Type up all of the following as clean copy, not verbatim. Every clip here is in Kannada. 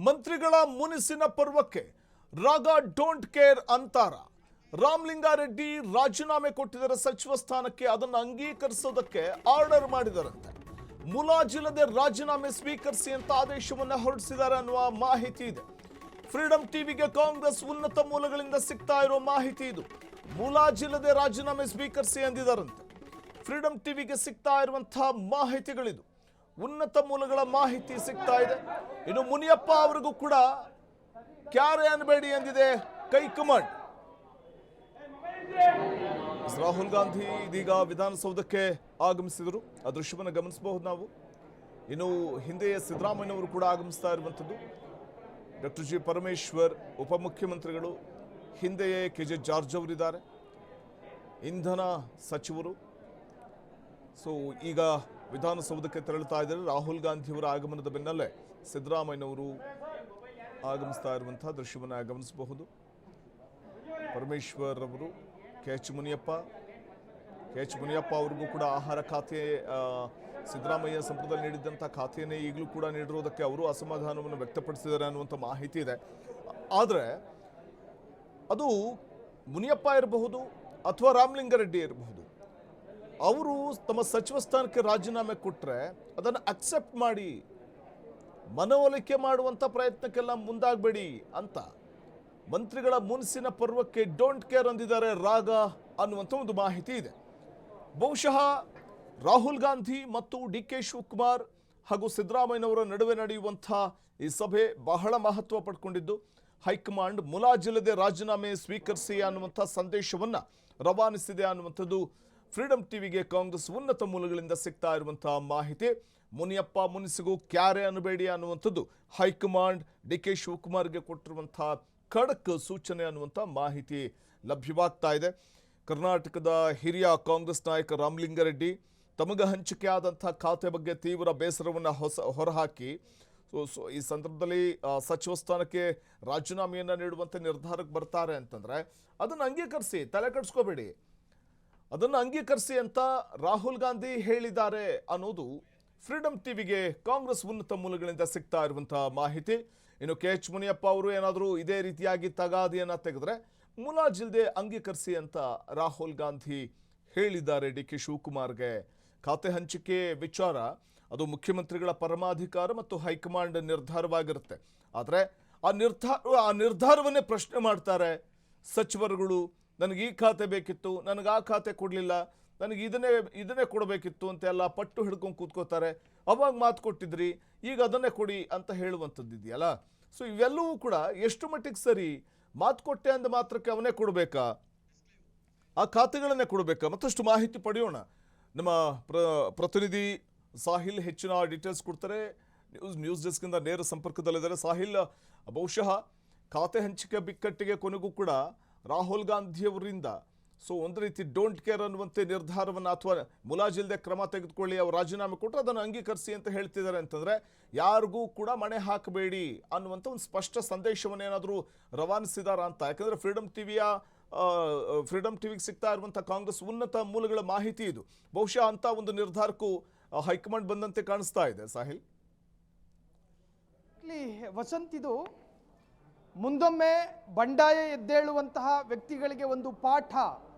ಮಂತ್ರಿಗಳ ಮುನಿಸಿನ ಪರ್ವಕ್ಕೆ ರಾಗ ಡೋಂಟ್ ಕೇರ್ ಅಂತಾರ. ರಾಮಲಿಂಗಾರೆಡ್ಡಿ ರಾಜೀನಾಮೆ ಕೊಟ್ಟಿದ್ದಾರೆ ಸಚಿವ ಸ್ಥಾನಕ್ಕೆ. ಅದನ್ನು ಅಂಗೀಕರಿಸೋದಕ್ಕೆ ಆರ್ಡರ್ ಮಾಡಿದರಂತೆ. ಮುಲಾಜಿಲ್ಲದೆ ರಾಜೀನಾಮೆ ಸ್ವೀಕರಿಸಿ ಅಂತ ಆದೇಶವನ್ನು ಹೊರಡಿಸಿದ್ದಾರೆ ಅನ್ನುವ ಮಾಹಿತಿ ಇದೆ. ಫ್ರೀಡಂ ಟಿವಿಗೆ ಕಾಂಗ್ರೆಸ್ ಉನ್ನತ ಮೂಲಗಳಿಂದ ಸಿಗ್ತಾ ಇರೋ ಮಾಹಿತಿ ಇದು. ಮುಲಾಜಿಲ್ಲದೆ ರಾಜೀನಾಮೆ ಸ್ವೀಕರಿಸಿ ಅಂದಿದ್ದಾರಂತೆ. ಫ್ರೀಡಂ ಟಿವಿಗೆ ಸಿಗ್ತಾ ಇರುವಂತಹ ಮಾಹಿತಿಗಳಿದು. ಉನ್ನತ ಮೂಲಗಳ ಮಾಹಿತಿ ಸಿಗ್ತಾ ಇದೆ. ಇನ್ನು ಮುನಿಯಪ್ಪ ಅವರಿಗೂ ಕೂಡ ಕ್ಯಾರೆ ಅನ್ಬೇಡಿ ಎಂದಿದೆ ಹೈಕಮಾಂಡ್. ರಾಹುಲ್ ಗಾಂಧಿ ಇದೀಗ ವಿಧಾನಸೌಧಕ್ಕೆ ಆಗಮಿಸಿದರು. ಆ ದೃಶ್ಯವನ್ನು ಗಮನಿಸಬಹುದು ನಾವು. ಇನ್ನು ಹಿಂದೆ ಸಿದ್ದರಾಮಯ್ಯನವರು ಕೂಡ ಆಗಮಿಸ್ತಾ ಇರುವಂಥದ್ದು. ಡಾಕ್ಟರ್ ಜಿ ಪರಮೇಶ್ವರ್ ಉಪಮುಖ್ಯಮಂತ್ರಿಗಳು, ಹಿಂದೆಯೇ ಕೆ.ಜೆ. ಜಾರ್ಜ್ ಅವರಿದ್ದಾರೆ, ಇಂಧನ ಸಚಿವರು. ಸೊ ಈಗ ವಿಧಾನಸೌಧಕ್ಕೆ ತೆರಳುತ್ತಾ ಇದ್ದಾರೆ. ರಾಹುಲ್ ಗಾಂಧಿಯವರ ಆಗಮನದ ಬೆನ್ನಲ್ಲೇ ಸಿದ್ದರಾಮಯ್ಯನವರು ಆಗಮಿಸ್ತಾ ಇರುವಂತಹ ದೃಶ್ಯವನ್ನು ಗಮನಿಸಬಹುದು. ಪರಮೇಶ್ವರ್ ಅವರು, ಕೆ.ಎಚ್. ಮುನಿಯಪ್ಪ ಅವರಿಗೂ ಕೂಡ ಆಹಾರ ಖಾತೆ ಸಿದ್ದರಾಮಯ್ಯ ಸಂಪುಟದಲ್ಲಿ ನೀಡಿದ್ದಂಥ ಖಾತೆಯನ್ನೇ ಈಗಲೂ ಕೂಡ ನೀಡಿರೋದಕ್ಕೆ ಅವರು ಅಸಮಾಧಾನವನ್ನು ವ್ಯಕ್ತಪಡಿಸಿದ್ದಾರೆ ಅನ್ನುವಂಥ ಮಾಹಿತಿ ಇದೆ. ಆದರೆ ಅದು ಮುನಿಯಪ್ಪ ಇರಬಹುದು ಅಥವಾ ರಾಮಲಿಂಗಾರೆಡ್ಡಿ ಇರಬಹುದು, ಅವರು ತಮ್ಮ ಸಚಿವ ಸ್ಥಾನಕ್ಕೆ ರಾಜೀನಾಮೆ ಕೊಟ್ಟರೆ ಅದನ್ನು ಅಕ್ಸೆಪ್ಟ್ ಮಾಡಿ ಮನವೊಲಿಕೆ ಮಾಡುವಂಥ ಪ್ರಯತ್ನಕ್ಕೆಲ್ಲ ಮುಂದಾಗಬೇಡಿ ಅಂತ ಮಂತ್ರಿಗಳ ಮುನಿಸಿನ ಪರ್ವಕ್ಕೆ ಡೋಂಟ್ ಕೇರ್ ಅಂದಿದ್ದಾರೆ ರಾಗ ಅನ್ನುವಂಥ ಒಂದು ಮಾಹಿತಿ ಇದೆ. ಬಹುಶಃ ರಾಹುಲ್ ಗಾಂಧಿ ಮತ್ತು ಡಿ.ಕೆ. ಶಿವಕುಮಾರ್ ಹಾಗೂ ಸಿದ್ದರಾಮಯ್ಯನವರ ನಡುವೆ ನಡೆಯುವಂಥ ಈ ಸಭೆ ಬಹಳ ಮಹತ್ವ ಪಡ್ಕೊಂಡಿದ್ದು, ಹೈಕಮಾಂಡ್ ಮುಲಾಜಿಲ್ಲದೆ ರಾಜೀನಾಮೆ ಸ್ವೀಕರಿಸಿ ಅನ್ನುವಂಥ ಸಂದೇಶವನ್ನು ರವಾನಿಸಿದೆ ಅನ್ನುವಂಥದ್ದು ಫ್ರೀಡಂ ಟಿವಿಗೆ ಕಾಂಗ್ರೆಸ್ ಉನ್ನತ ಮೂಲಗಳಿಂದ ಸಿಗ್ತಾ ಇರುವಂತಹ ಮಾಹಿತಿ. ಮುನಿಯಪ್ಪ ಮುನಿಸಿಗೂ ಕ್ಯಾರೆ ಅನ್ನಬೇಡಿ ಅನ್ನುವಂಥದ್ದು ಹೈಕಮಾಂಡ್ ಡಿ.ಕೆ. ಶಿವಕುಮಾರ್ಗೆ ಕೊಟ್ಟಿರುವಂತಹ ಖಡಕ್ ಸೂಚನೆ ಅನ್ನುವಂಥ ಮಾಹಿತಿ ಲಭ್ಯವಾಗ್ತಾ ಇದೆ. ಕರ್ನಾಟಕದ ಹಿರಿಯ ಕಾಂಗ್ರೆಸ್ ನಾಯಕ ರಾಮಲಿಂಗಾರೆಡ್ಡಿ ತಮಗೆ ಹಂಚಿಕೆ ಆದಂಥ ಖಾತೆ ಬಗ್ಗೆ ತೀವ್ರ ಬೇಸರವನ್ನು ಹೊರಹಾಕಿ ಈ ಸಂದರ್ಭದಲ್ಲಿ ಸಚಿವ ಸ್ಥಾನಕ್ಕೆ ರಾಜೀನಾಮೆಯನ್ನು ನೀಡುವಂಥ ನಿರ್ಧಾರಕ್ಕೆ ಬರ್ತಾರೆ ಅಂತಂದರೆ ಅದನ್ನು ಅಂಗೀಕರಿಸಿ, ತಲೆ ಕೆಡಿಸ್ಕೋಬೇಡಿ, ಅದನ್ನು ಅಂಗೀಕರಿಸಿ ಅಂತ ರಾಹುಲ್ ಗಾಂಧಿ ಹೇಳಿದ್ದಾರೆ ಅನ್ನೋದು ಫ್ರೀಡಂ ಟಿವಿಗೆ ಕಾಂಗ್ರೆಸ್ ಉನ್ನತ ಮೂಲಗಳಿಂದ ಸಿಗ್ತಾ ಇರುವಂತಹ ಮಾಹಿತಿ. ಇನ್ನು ಕೆ.ಎಚ್. ಮುನಿಯಪ್ಪ ಅವರು ಏನಾದರೂ ಇದೇ ರೀತಿಯಾಗಿ ತಗಾದಿಯನ್ನು ತೆಗೆದ್ರೆ ಮುಲಾಜಿಲ್ಲದೆ ಅಂಗೀಕರಿಸಿ ಅಂತ ರಾಹುಲ್ ಗಾಂಧಿ ಹೇಳಿದ್ದಾರೆ ಡಿ.ಕೆ. ಶಿವಕುಮಾರ್ಗೆ. ಖಾತೆ ಹಂಚಿಕೆ ವಿಚಾರ ಅದು ಮುಖ್ಯಮಂತ್ರಿಗಳ ಪರಮಾಧಿಕಾರ ಮತ್ತು ಹೈಕಮಾಂಡ್ ನಿರ್ಧಾರವಾಗಿರುತ್ತೆ. ಆದರೆ ಆ ನಿರ್ಧಾರವನ್ನೇ ಪ್ರಶ್ನೆ ಮಾಡ್ತಾರೆ ಸಚಿವರುಗಳು. ನನಗೆ ಈ ಖಾತೆ ಬೇಕಿತ್ತು, ನನಗೆ ಆ ಖಾತೆ ಕೊಡಲಿಲ್ಲ, ನನಗೆ ಇದನ್ನೇ ಕೊಡಬೇಕಿತ್ತು ಅಂತೆಲ್ಲ ಪಟ್ಟು ಹಿಡ್ಕೊಂಡು ಕೂತ್ಕೋತಾರೆ. ಅವಾಗ ಮಾತು ಕೊಟ್ಟಿದ್ರಿ, ಈಗ ಅದನ್ನೇ ಕೊಡಿ ಅಂತ ಹೇಳುವಂಥದ್ದು ಇದೆಯಲ್ಲ. ಸೊ ಇವೆಲ್ಲವೂ ಕೂಡ ಎಷ್ಟು ಮಟ್ಟಿಗೆ ಸರಿ? ಮಾತು ಕೊಟ್ಟೆ ಅಂದ ಮಾತ್ರಕ್ಕೆ ಅವನೇ ಕೊಡಬೇಕಾ? ಆ ಖಾತೆಗಳನ್ನೇ ಕೊಡಬೇಕಾ? ಮತ್ತಷ್ಟು ಮಾಹಿತಿ ಪಡೆಯೋಣ. ನಮ್ಮ ಪ್ರತಿನಿಧಿ ಸಾಹಿಲ್ ಹೆಚ್ಚಿನ ಡೀಟೇಲ್ಸ್ ಕೊಡ್ತಾರೆ. ನ್ಯೂಸ್ ಡೆಸ್ಕಿಂದ ನೇರ ಸಂಪರ್ಕದಲ್ಲಿದ್ದಾರೆ. ಸಾಹಿಲ್, ಬಹುಶಃ ಖಾತೆ ಹಂಚಿಕೆ ಬಿಕ್ಕಟ್ಟಿಗೆ ಕೊನೆಗೂ ಕೂಡ ರಾಹುಲ್ ಗಾಂಧಿಯವರಿಂದ ಒಂದು ರೀತಿ ಡೋಂಟ್ ಕೇರ್ ಅನ್ನುವಂತೆ ನಿರ್ಧಾರವನ್ನು ಅಥವಾ ಮುಲಾಜಿಲ್ಲದೆ ಕ್ರಮ ತೆಗೆದುಕೊಳ್ಳಿ, ಅವರು ರಾಜೀನಾಮೆ ಕೊಟ್ಟರೆ ಅದನ್ನು ಅಂಗೀಕರಿಸಿ ಅಂತ ಹೇಳ್ತಿದ್ದಾರೆ ಅಂತಂದರೆ ಯಾರಿಗೂ ಕೂಡ ಮಣೆ ಹಾಕಬೇಡಿ ಅನ್ನುವಂಥ ಒಂದು ಸ್ಪಷ್ಟ ಸಂದೇಶವನ್ನು ಏನಾದರೂ ರವಾನಿಸಿದಾರ ಅಂತ. ಯಾಕಂದರೆ ಫ್ರೀಡಂ ಟಿವಿಗೆ ಸಿಗ್ತಾ ಇರುವಂಥ ಕಾಂಗ್ರೆಸ್ ಉನ್ನತ ಮೂಲಗಳ ಮಾಹಿತಿ ಇದು. ಬಹುಶಃ ಅಂಥ ಒಂದು ನಿರ್ಧಾರಕ್ಕೂ ಹೈಕಮಾಂಡ್ ಬಂದಂತೆ ಕಾಣಿಸ್ತಾ ಇದೆ. ಸಾಹಿಲ್, ವಸಂತ್, ಇದು ಮುಂದೊಮ್ಮೆ ಬಂಡಾಯ ಎದ್ದೇಳುವಂತಹ ವ್ಯಕ್ತಿಗಳಿಗೆ ಒಂದು ಪಾಠ.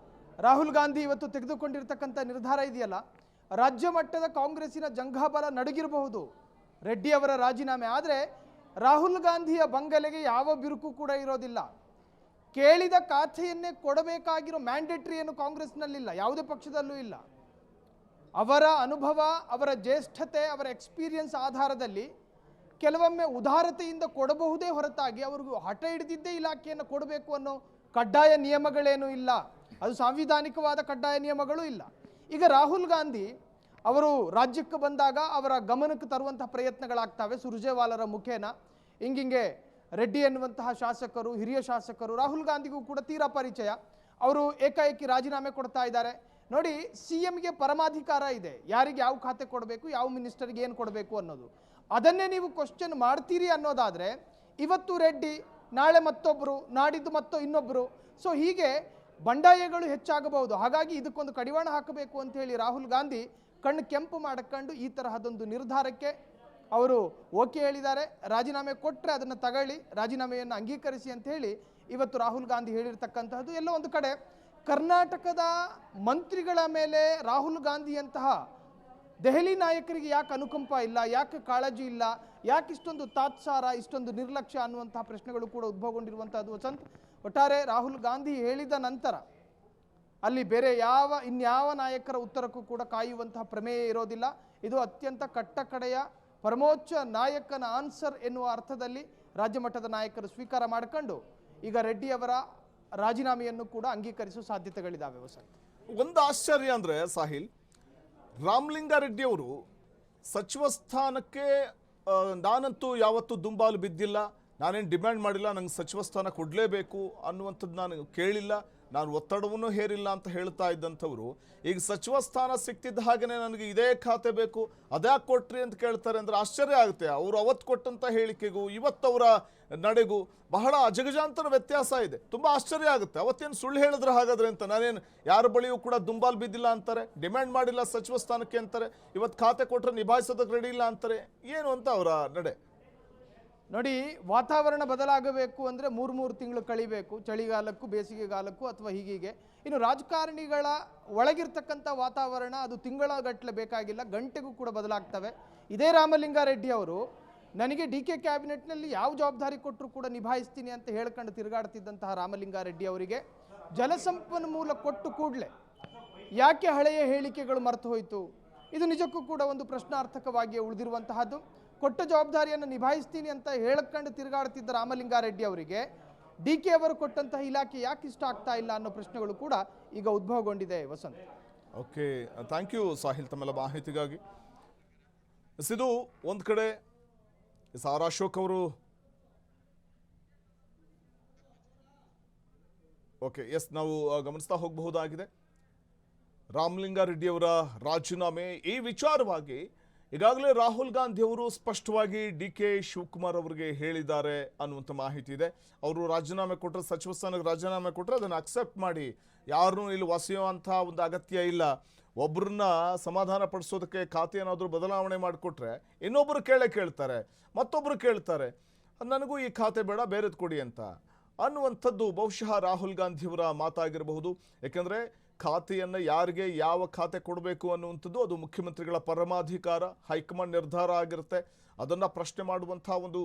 ರಾಹುಲ್ ಗಾಂಧಿ ಇವತ್ತು ತೆಗೆದುಕೊಂಡಿರ್ತಕ್ಕಂಥ ನಿರ್ಧಾರ ಇದೆಯಲ್ಲ, ರಾಜ್ಯ ಮಟ್ಟದ ಕಾಂಗ್ರೆಸ್ಸಿನ ಜಂಘಾಬಲ ನಡುಗಿರಬಹುದು ರೆಡ್ಡಿ ಅವರ ರಾಜೀನಾಮೆ. ಆದರೆ ರಾಹುಲ್ ಗಾಂಧಿಯ ಬಂಗಲೆಗೆ ಯಾವ ಬಿರುಕು ಕೂಡ ಇರೋದಿಲ್ಲ. ಕೇಳಿದ ಖಾತೆಯನ್ನೇ ಕೊಡಬೇಕಾಗಿರೋ ಮ್ಯಾಂಡೇಟ್ರಿ ಏನು ಕಾಂಗ್ರೆಸ್ನಲ್ಲಿಲ್ಲ, ಯಾವುದೇ ಪಕ್ಷದಲ್ಲೂ ಇಲ್ಲ. ಅವರ ಅನುಭವ, ಅವರ ಜ್ಯೇಷ್ಠತೆ, ಅವರ ಎಕ್ಸ್ಪೀರಿಯನ್ಸ್ ಆಧಾರದಲ್ಲಿ ಕೆಲವೊಮ್ಮೆ ಉದಾರತೆಯಿಂದ ಕೊಡಬಹುದೇ ಹೊರತಾಗಿ ಅವ್ರಿಗೂ ಹಠ ಹಿಡಿದಿದ್ದೇ ಇಲಾಖೆಯನ್ನು ಕೊಡಬೇಕು ಅನ್ನೋ ಕಡ್ಡಾಯ ನಿಯಮಗಳೇನೂ ಇಲ್ಲ. ಅದು ಸಾಂವಿಧಾನಿಕವಾದ ಕಡ್ಡಾಯ ನಿಯಮಗಳು ಇಲ್ಲ. ಈಗ ರಾಹುಲ್ ಗಾಂಧಿ ಅವರು ರಾಜ್ಯಕ್ಕೆ ಬಂದಾಗ ಅವರ ಗಮನಕ್ಕೆ ತರುವಂತಹ ಪ್ರಯತ್ನಗಳಾಗ್ತವೆ ಸುರ್ಜೇವಾಲರ ಮುಖೇನ. ಹಿಂಗೆ ರೆಡ್ಡಿ ಎನ್ನುವಂತಹ ಶಾಸಕರು, ಹಿರಿಯ ಶಾಸಕರು ರಾಹುಲ್ ಗಾಂಧಿಗೂ ಕೂಡ ತೀರಾ ಪರಿಚಯ. ಅವರು ಏಕಾಏಕಿ ರಾಜೀನಾಮೆ ಕೊಡ್ತಾ ಇದ್ದಾರೆ. ನೋಡಿ, CMಗೆ ಪರಮಾಧಿಕಾರ ಇದೆ, ಯಾರಿಗೆ ಯಾವ ಖಾತೆ ಕೊಡಬೇಕು, ಯಾವ ಮಿನಿಸ್ಟರ್ಗೆ ಏನು ಕೊಡಬೇಕು ಅನ್ನೋದು. ಅದನ್ನೇ ನೀವು ಕ್ವಶನ್ ಮಾಡ್ತೀರಿ ಅನ್ನೋದಾದರೆ ಇವತ್ತು ರೆಡ್ಡಿ, ನಾಳೆ ಮತ್ತೊಬ್ಬರು, ನಾಡಿದ್ದು ಇನ್ನೊಬ್ಬರು. ಸೊ ಹೀಗೆ ಬಂಡಾಯಗಳು ಹೆಚ್ಚಾಗಬಹುದು. ಹಾಗಾಗಿ ಇದಕ್ಕೊಂದು ಕಡಿವಾಣ ಹಾಕಬೇಕು ಅಂತ ಹೇಳಿ ರಾಹುಲ್ ಗಾಂಧಿ ಕಣ್ಣು ಕೆಂಪು ಮಾಡಿಕೊಂಡು ಈ ತರಹದೊಂದು ನಿರ್ಧಾರಕ್ಕೆ ಅವರು ಓಕೆ ಹೇಳಿದ್ದಾರೆ. ರಾಜೀನಾಮೆ ಕೊಟ್ಟರೆ ಅದನ್ನು ತಗೊಳ್ಳಿ, ರಾಜೀನಾಮೆಯನ್ನು ಅಂಗೀಕರಿಸಿ ಅಂತ ಹೇಳಿ ಇವತ್ತು ರಾಹುಲ್ ಗಾಂಧಿ ಹೇಳಿರ್ತಕ್ಕಂತಹದ್ದು. ಎಲ್ಲೋ ಒಂದು ಕಡೆ ಕರ್ನಾಟಕದ ಮಂತ್ರಿಗಳ ಮೇಲೆ ರಾಹುಲ್ ಗಾಂಧಿಯಂತಹ ದೆಹಲಿ ನಾಯಕರಿಗೆ ಯಾಕೆ ಅನುಕಂಪ ಇಲ್ಲ, ಯಾಕೆ ಕಾಳಜಿ ಇಲ್ಲ, ಯಾಕೆ ಇಷ್ಟೊಂದು ತಾತ್ಸಾರ, ಇಷ್ಟೊಂದು ನಿರ್ಲಕ್ಷ್ಯ ಅನ್ನುವಂತಹ ಪ್ರಶ್ನೆಗಳು ಕೂಡ ಉದ್ಭವಗೊಂಡಿರುವಂತಹದ್ದು ವಸಂತ್. ಒಟ್ಟಾರೆ ರಾಹುಲ್ ಗಾಂಧಿ ಹೇಳಿದ ನಂತರ ಅಲ್ಲಿ ಬೇರೆ ಇನ್ಯಾವ ನಾಯಕರ ಉತ್ತರಕ್ಕೂ ಕೂಡ ಕಾಯುವಂತಹ ಪ್ರಮೇಯ ಇರೋದಿಲ್ಲ. ಇದು ಅತ್ಯಂತ ಕಟ್ಟಕಡೆಯ ಪರಮೋಚ್ಚ ನಾಯಕನ ಆನ್ಸರ್ ಎನ್ನುವ ಅರ್ಥದಲ್ಲಿ ರಾಜ್ಯ ಮಟ್ಟದ ನಾಯಕರು ಸ್ವೀಕಾರ ಮಾಡಿಕೊಂಡು ಈಗ ರೆಡ್ಡಿಯವರ ರಾಜೀನಾಮೆಯನ್ನು ಕೂಡ ಅಂಗೀಕರಿಸುವ ಸಾಧ್ಯತೆಗಳಿದ್ದಾವೆ ವಸಂತ್. ಒಂದು ಆಶ್ಚರ್ಯ ಅಂದರೆ ಸಾಹಿಲ್, ರಾಮಲಿಂಗಾರೆಡ್ಡಿ ಅವರು ಸಚಿವ ಸ್ಥಾನಕ್ಕೆ ನಾನಂತೂ ಯಾವತ್ತೂ ದುಂಬಾಲು ಬಿದ್ದಿಲ್ಲ, ನಾನೇನು ಡಿಮ್ಯಾಂಡ್ ಮಾಡಿಲ್ಲ, ನಂಗೆ ಸಚಿವ ಸ್ಥಾನ ಕೊಡಲೇಬೇಕು ಅನ್ನುವಂಥದ್ದು ನಾನು ಕೇಳಿಲ್ಲ, ನಾನು ಒತ್ತಡವನ್ನು ಹೇರಿಲ್ಲ ಅಂತ ಹೇಳ್ತಾ ಇದ್ದಂಥವ್ರು ಈಗ ಸಚಿವ ಸ್ಥಾನ ಸಿಕ್ತಿದ್ದ ಹಾಗೆಯೇ ನನಗೆ ಇದೇ ಖಾತೆ ಬೇಕು, ಅದ್ಯಾಕೆ ಕೊಟ್ರಿ ಅಂತ ಕೇಳ್ತಾರೆ ಅಂದರೆ ಆಶ್ಚರ್ಯ ಆಗುತ್ತೆ. ಅವರು ಅವತ್ತು ಕೊಟ್ಟಂಥ ಹೇಳಿಕೆಗೂ ಇವತ್ತವರ ನಡೆಗೂ ಬಹಳ ಅಜಗಜಾಂತರ ವ್ಯತ್ಯಾಸ ಇದೆ. ತುಂಬ ಆಶ್ಚರ್ಯ ಆಗುತ್ತೆ. ಅವತ್ತೇನು ಸುಳ್ಳು ಹೇಳಿದ್ರೆ ಹಾಗಾದ್ರೆ ಅಂತ, ನಾನೇನು ಯಾರ ಬಳಿಯೂ ಕೂಡ ದುಂಬಾಲು ಬಿದ್ದಿಲ್ಲ ಅಂತಾರೆ, ಡಿಮ್ಯಾಂಡ್ ಮಾಡಿಲ್ಲ ಸಚಿವ ಸ್ಥಾನಕ್ಕೆ ಅಂತಾರೆ, ಇವತ್ತು ಖಾತೆ ಕೊಟ್ಟರೆ ನಿಭಾಯಿಸೋದಕ್ಕೆ ರೆಡಿ ಇಲ್ಲ ಅಂತಾರೆ. ಏನು ಅಂತ ಅವರ ನಡೆ ನೋಡಿ, ವಾತಾವರಣ ಬದಲಾಗಬೇಕು ಅಂದರೆ 3 ತಿಂಗಳು ಕಳಿಬೇಕು, ಚಳಿಗಾಲಕ್ಕೂ ಬೇಸಿಗೆಗಾಲಕ್ಕೂ ಅಥವಾ ಹೀಗೀಗೆ. ಇನ್ನು ರಾಜಕಾರಣಿಗಳ ಒಳಗಿರ್ತಕ್ಕಂಥ ವಾತಾವರಣ ಅದು ತಿಂಗಳ ಗಟ್ಟಲೆ ಬೇಕಾಗಿಲ್ಲ, ಗಂಟೆಗೂ ಕೂಡ ಬದಲಾಗ್ತವೆ. ಇದೇ ರಾಮಲಿಂಗಾರೆಡ್ಡಿ ಅವರು ನನಗೆ DK ಕ್ಯಾಬಿನೆಟ್ನಲ್ಲಿ ಯಾವ ಜವಾಬ್ದಾರಿ ಕೊಟ್ಟರು ಕೂಡ ನಿಭಾಯಿಸ್ತೀನಿ ಅಂತ ಹೇಳ್ಕೊಂಡು ತಿರುಗಾಡ್ತಿದ್ದಂತಹ ರಾಮಲಿಂಗಾರೆಡ್ಡಿ ಅವರಿಗೆ ಜಲಸಂಪನ್ಮೂಲ ಕೊಟ್ಟು ಕೂಡಲೇ ಯಾಕೆ ಹಳೆಯ ಹೇಳಿಕೆಗಳು ಮರೆತು ಹೋಯಿತು? ಇದು ನಿಜಕ್ಕೂ ಕೂಡ ಒಂದು ಪ್ರಶ್ನಾರ್ಥಕವಾಗಿ ಉಳಿದಿರುವಂತಹದ್ದು. ಕೊಟ್ಟ ಜವಾಬ್ದಾರಿಯನ್ನು ನಿಭಾಯಿಸ್ತೀನಿ ಅಂತ ಹೇಳ್ಕೊಂಡು ತಿರುಗಾಡ್ತಿದ್ದ ರಾಮಲಿಂಗಾರೆಡ್ಡಿ ಅವರಿಗೆ DK ಅವರು ಕೊಟ್ಟಂತಹ ಇಲಾಖೆ ಯಾಕೆ ಇಷ್ಟ ಆಗ್ತಾ ಇಲ್ಲ ಅನ್ನೋ ಪ್ರಶ್ನೆಗಳು ಕೂಡ ಈಗ ಉದ್ಭವಗೊಂಡಿದೆ Vasanth. Okay, thank you Sahil ತಮ್ಮೆಲ್ಲ ಮಾಹಿತಿಗಾಗಿ. ಇದು ಒಂದು ಕಡೆ ಆರ್ ಅಶೋಕ್ ಅವರು ನಾವು ಗಮನಿಸ್ತಾ ಹೋಗಬಹುದಾಗಿದೆ. ರಾಮಲಿಂಗಾರೆಡ್ಡಿ ಅವರ ರಾಜೀನಾಮೆ ಈ ವಿಚಾರವಾಗಿ ಈಗಾಗಲೇ ರಾಹುಲ್ ಗಾಂಧಿ ಅವರು ಸ್ಪಷ್ಟವಾಗಿ DK ಶಿವಕುಮಾರ್ ಅವರಿಗೆ ಹೇಳಿದ್ದಾರೆ ಅನ್ನುವಂಥ ಮಾಹಿತಿ ಇದೆ. ಅವರು ರಾಜೀನಾಮೆ ಕೊಟ್ಟರೆ, ಸಚಿವ ಸ್ಥಾನಕ್ಕೆ ರಾಜೀನಾಮೆ ಕೊಟ್ಟರೆ ಅದನ್ನು ಅಕ್ಸೆಪ್ಟ್ ಮಾಡಿ, ಯಾರನ್ನೂ ಇಲ್ಲಿ ವಸಿಯುವಂಥ ಒಂದು ಅಗತ್ಯ ಇಲ್ಲ. ಒಬ್ಬರನ್ನ ಸಮಾಧಾನ ಪಡಿಸೋದಕ್ಕೆ ಖಾತೆ ಏನಾದರೂ ಬದಲಾವಣೆ ಮಾಡಿಕೊಟ್ರೆ ಇನ್ನೊಬ್ಬರು ಕೇಳ್ತಾರೆ, ಮತ್ತೊಬ್ಬರು ಕೇಳ್ತಾರೆ ನನಗೂ ಈ ಖಾತೆ ಬೇಡ, ಬೇರೆದು ಕೊಡಿ ಅಂತ ಅನ್ನುವಂಥದ್ದು ಬಹುಶಃ ರಾಹುಲ್ ಗಾಂಧಿಯವರ ಮಾತಾಗಿರಬಹುದು. ಯಾಕೆಂದರೆ ಖಾತೆಯನ್ನು ಯಾರಿಗೆ ಯಾವ ಖಾತೆ ಕೊಡಬೇಕು ಅನ್ನುವಂಥದ್ದು ಅದು ಮುಖ್ಯಮಂತ್ರಿಗಳ ಪರಮಾಧಿಕಾರ, ಹೈಕಮಾಂಡ್ ನಿರ್ಧಾರ ಆಗಿರುತ್ತೆ. ಅದನ್ನು ಪ್ರಶ್ನೆ ಮಾಡುವಂಥ ಒಂದು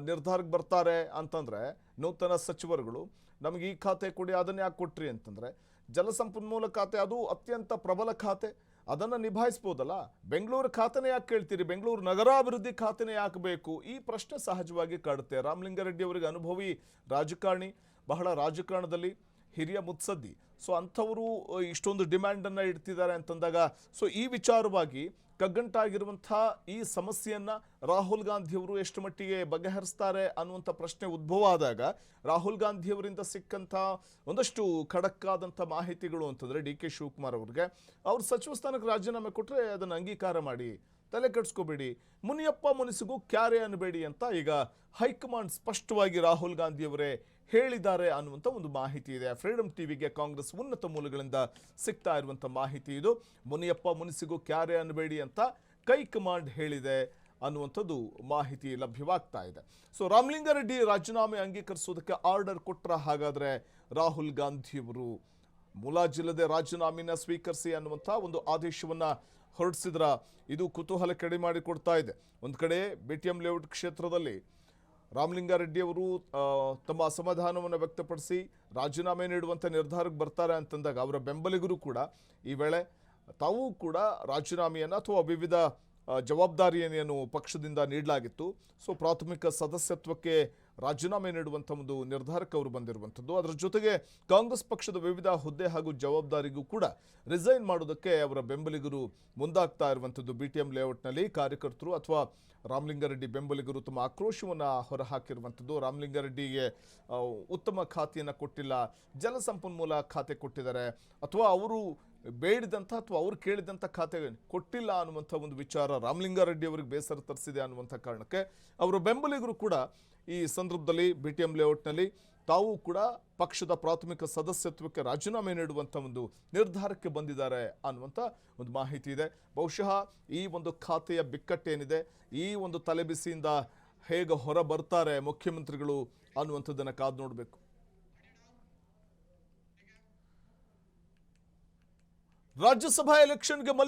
ನಿರ್ಧಾರಕ್ಕೆ ಬರ್ತಾರೆ ಅಂತಂದರೆ ನೂತನ ಸಚಿವರುಗಳು ನಮಗೆ ಈ ಖಾತೆ ಕೊಡಿ, ಅದನ್ನು ಯಾಕೆ ಕೊಟ್ರಿ ಅಂತಂದರೆ ಜಲಸಂಪನ್ಮೂಲ ಖಾತೆ ಅದು ಅತ್ಯಂತ ಪ್ರಬಲ ಖಾತೆ, ಅದನ್ನು ನಿಭಾಯಿಸ್ಬೋದಲ್ಲ. ಬೆಂಗಳೂರು ಖಾತೆನೇ ಯಾಕೆ ಕೇಳ್ತೀರಿ, ಬೆಂಗಳೂರು ನಗರಾಭಿವೃದ್ಧಿ ಖಾತೆನೇ ಯಾಕೆ ಬೇಕು? ಈ ಪ್ರಶ್ನೆ ಸಹಜವಾಗಿ ಕಾಡುತ್ತೆ. ರಾಮಲಿಂಗಾರೆಡ್ಡಿ ಅವರಿಗೆ ಅನುಭವಿ ರಾಜಕಾರಣಿ, ಬಹಳ ರಾಜಕಾರಣದಲ್ಲಿ ಹಿರಿಯ ಮುತ್ಸದ್ದಿ. ಸೊ ಅಂಥವರು ಇಷ್ಟೊಂದು ಡಿಮ್ಯಾಂಡನ್ನು ಇಡ್ತಿದ್ದಾರೆ ಅಂತಂದಾಗ ಈ ವಿಚಾರವಾಗಿ ಕಗ್ಗಂಟಾಗಿರುವಂಥ ಈ ಸಮಸ್ಯೆಯನ್ನು ರಾಹುಲ್ ಗಾಂಧಿಯವರು ಎಷ್ಟು ಮಟ್ಟಿಗೆ ಬಗೆಹರಿಸ್ತಾರೆ ಅನ್ನುವಂಥ ಪ್ರಶ್ನೆ ಉದ್ಭವ ಆದಾಗ ರಾಹುಲ್ ಗಾಂಧಿಯವರಿಂದ ಸಿಕ್ಕಂಥ ಒಂದಷ್ಟು ಖಡಕ್ಕಾದಂಥ ಮಾಹಿತಿಗಳು ಅಂತಂದರೆ DK ಶಿವಕುಮಾರ್ ಅವ್ರಿಗೆ ಅವ್ರು ಸಚಿವ ಸ್ಥಾನಕ್ಕೆ ರಾಜೀನಾಮೆ ಕೊಟ್ಟರೆ ಅದನ್ನು ಅಂಗೀಕಾರ ಮಾಡಿ, ತಲೆ ಕೆಡಿಸ್ಕೋಬೇಡಿ, ಮುನಿಯಪ್ಪ ಮುನಿಸಿಗೂ ಕ್ಯಾರೆ ಅನ್ನಬೇಡಿ ಅಂತ ಈಗ ಹೈಕಮಾಂಡ್ ಸ್ಪಷ್ಟವಾಗಿ ರಾಹುಲ್ ಗಾಂಧಿಯವರೇ ಹೇಳಿದ್ದಾರೆ ಅನ್ನುವಂಥ ಒಂದು ಮಾಹಿತಿ ಇದೆ. ಫ್ರೀಡಮ್ ಟಿವಿಗೆ ಕಾಂಗ್ರೆಸ್ ಉನ್ನತ ಮೂಲಗಳಿಂದ ಸಿಗ್ತಾ ಇರುವಂಥ ಮಾಹಿತಿ ಇದು. ಮುನಿಯಪ್ಪ ಮುನಿಸಿಗೂ ಕ್ಯಾರೆ ಅನ್ನಬೇಡಿ ಅಂತ ಹೈಕಮಾಂಡ್ ಹೇಳಿದೆ ಅನ್ನುವಂಥದ್ದು ಮಾಹಿತಿ ಲಭ್ಯವಾಗ್ತಾ ಇದೆ. ರಾಮಲಿಂಗಾರೆಡ್ಡಿ ರಾಜೀನಾಮೆ ಅಂಗೀಕರಿಸೋದಕ್ಕೆ ಆರ್ಡರ್ ಕೊಟ್ಟರೆ ಹಾಗಾದರೆ ರಾಹುಲ್ ಗಾಂಧಿಯವರು ಮುಲಾಜಿಲ್ಲದೆ ರಾಜೀನಾಮೆನ ಸ್ವೀಕರಿಸಿ ಅನ್ನುವಂಥ ಒಂದು ಆದೇಶವನ್ನು ಹೊರಡಿಸಿದ್ರ ಇದು ಕುತೂಹಲ ಕಡಿಮೆ ಮಾಡಿಕೊಡ್ತಾ ಇದೆ. ಒಂದು ಕಡೆ BTM ಲೇಔಟ್ ಕ್ಷೇತ್ರದಲ್ಲಿ ರಾಮಲಿಂಗಾರೆಡ್ಡಿ ಅವರು ತಮ್ಮ ಅಸಮಾಧಾನವನ್ನು ವ್ಯಕ್ತಪಡಿಸಿ ರಾಜೀನಾಮೆ ನೀಡುವಂಥ ನಿರ್ಧಾರಕ್ಕೆ ಬರ್ತಾರೆ ಅಂತಂದಾಗ ಅವರ ಬೆಂಬಲಿಗರು ಕೂಡ ಈ ವೇಳೆ ತಾವು ಕೂಡ ರಾಜೀನಾಮೆಯನ್ನು ಅಥವಾ ವಿವಿಧ ಜವಾಬ್ದಾರಿಯನ್ನು ಪಕ್ಷದಿಂದ ನೀಡಲಾಗಿತ್ತು. ಪ್ರಾಥಮಿಕ ಸದಸ್ಯತ್ವಕ್ಕೆ ರಾಜೀನಾಮೆ ನೀಡುವಂಥ ಒಂದು ನಿರ್ಧಾರಕ್ಕೆ ಅವರು ಬಂದಿರುವಂಥದ್ದು. ಅದರ ಜೊತೆಗೆ ಕಾಂಗ್ರೆಸ್ ಪಕ್ಷದ ವಿವಿಧ ಹುದ್ದೆ ಹಾಗೂ ಜವಾಬ್ದಾರಿಗೂ ಕೂಡ ರಿಸೈನ್ ಮಾಡೋದಕ್ಕೆ ಅವರ ಬೆಂಬಲಿಗರು ಮುಂದಾಗ್ತಾ ಇರುವಂಥದ್ದು. BTM ಲೇಔಟ್ನಲ್ಲಿ ಕಾರ್ಯಕರ್ತರು ಅಥವಾ ರಾಮಲಿಂಗಾರೆಡ್ಡಿ ಬೆಂಬಲಿಗರು ತಮ್ಮ ಆಕ್ರೋಶವನ್ನು ಹೊರಹಾಕಿರುವಂಥದ್ದು. ರಾಮಲಿಂಗಾರೆಡ್ಡಿಗೆ ಉತ್ತಮ ಖಾತೆಯನ್ನು ಕೊಟ್ಟಿಲ್ಲ, ಜಲಸಂಪನ್ಮೂಲ ಖಾತೆ ಕೊಟ್ಟಿದ್ದಾರೆ, ಅಥವಾ ಅವರು ಬೇಡಿದಂಥ ಅಥವಾ ಅವ್ರು ಕೇಳಿದಂಥ ಖಾತೆ ಕೊಟ್ಟಿಲ್ಲ ಅನ್ನುವಂಥ ಒಂದು ವಿಚಾರ ರಾಮಲಿಂಗಾರೆಡ್ಡಿ ಅವರಿಗೆ ಬೇಸರ ತರಿಸಿದೆ ಅನ್ನುವಂಥ ಕಾರಣಕ್ಕೆ ಅವರ ಬೆಂಬಲಿಗರು ಕೂಡ ಈ ಸಂದರ್ಭದಲ್ಲಿ BTM ಲೇಔಟ್ನಲ್ಲಿ ತಾವು ಕೂಡ ಪಕ್ಷದ ಪ್ರಾಥಮಿಕ ಸದಸ್ಯತ್ವಕ್ಕೆ ರಾಜೀನಾಮೆ ನೀಡುವಂಥ ಒಂದು ನಿರ್ಧಾರಕ್ಕೆ ಬಂದಿದ್ದಾರೆ ಅನ್ನುವಂಥ ಒಂದು ಮಾಹಿತಿ ಇದೆ. ಬಹುಶಃ ಈ ಒಂದು ಖಾತೆಯ ಬಿಕ್ಕಟ್ಟೇನಿದೆ, ಈ ಒಂದು ತಲೆಬಿಸಿಯಿಂದ ಹೇಗೆ ಹೊರ ಬರ್ತಾರೆ ಮುಖ್ಯಮಂತ್ರಿಗಳು ಅನ್ನುವಂಥದ್ದನ್ನು ಕಾದು ನೋಡಬೇಕು. ರಾಜ್ಯಸಭಾ ಎಲೆಕ್ಷನ್ಗೆ